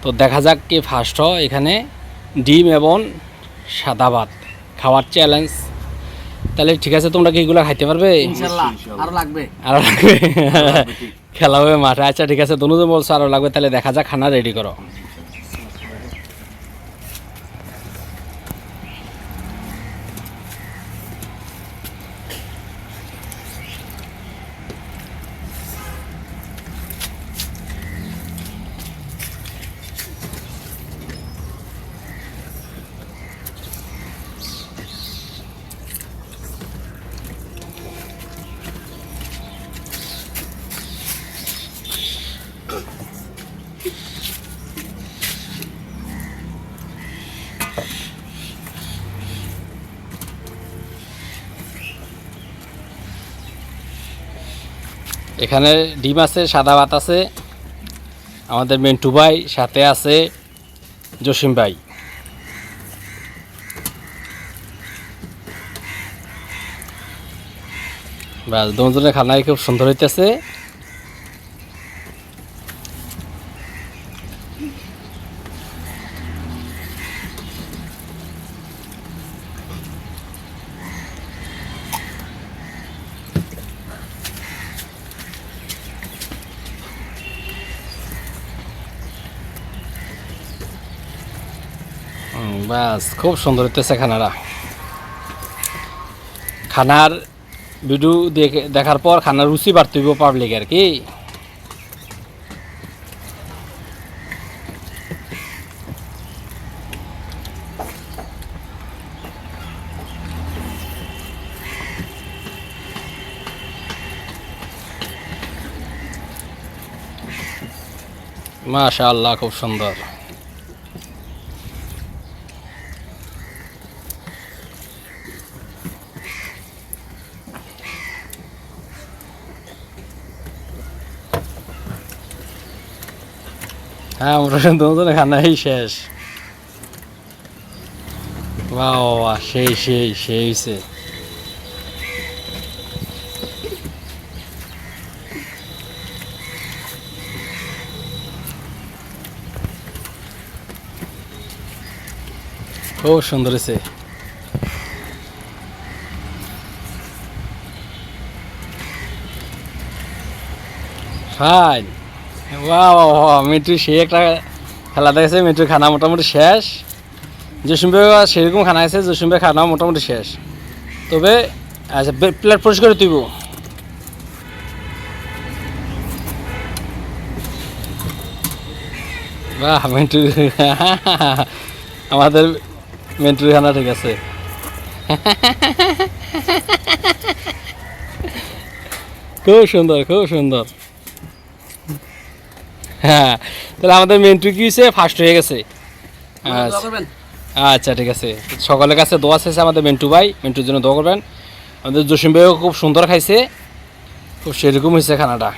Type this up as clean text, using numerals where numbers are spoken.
তো দেখা যাক কে ফার্স্ট হয়। এখানে ডিম এবং সাদা ভাত খাওয়ার চ্যালেঞ্জ। তাহলে ঠিক আছে, তোমরা কি এগুলো খাইতে পারবে? ইনশাআল্লাহ আরো লাগবে। আরো লাগবে? খেলা হবে মাঠে। আচ্ছা ঠিক আছে, দুজন বলছো আরো লাগবে, তাহলে দেখা যাক, খানা রেডি করো। এখানে ডিম আছে, সাদা ভাত আছে, আমাদের মিন্টু ভাই, সাথে আছে জসিম ভাই। ব্যাস, দুজনের খানাই খুব সুন্দর হইতেছে। ব্যাস, খুব সুন্দর হইতেছে খানাটা। খানার ভিডিও দেখার পর খানার রুচি বাড়তে হইব পাবলিক আর কি। মাশাআল্লাহ, খুব সুন্দর। হ্যাঁ, আমরা দুজনে খানাই শেষ। বাহ বাহ, সেই সেই সেই হইছে। খুব সুন্দর হয়েছে। ফাইন। মিটু সেই একটা খেলা দেখেছে। মিটুর খানা মোটামুটি শেষ। জসিম ভাই সেরকম খানা আছে, জসিম ভাই খানা মোটামুটি শেষ। তবে আচ্ছা, প্লেট পরিষ্কার তুইব। বাহ, মিন্টু আমাদের মিন্টুর খানা ঠিক আছে। খুব সুন্দর, খুব সুন্দর। হ্যাঁ, তাহলে আমাদের মিন্টু কি হয়েছে, ফার্স্ট হয়ে গেছে। আচ্ছা ঠিক আছে, সকলের কাছে দোয়া চাইছে আমাদের মিন্টু ভাই, মিন্টুর জন্য দোয়া করবেন। আমাদের জসিম ভাইও খুব সুন্দর খাইছে, খুব সেরকম হয়েছে খানাটা।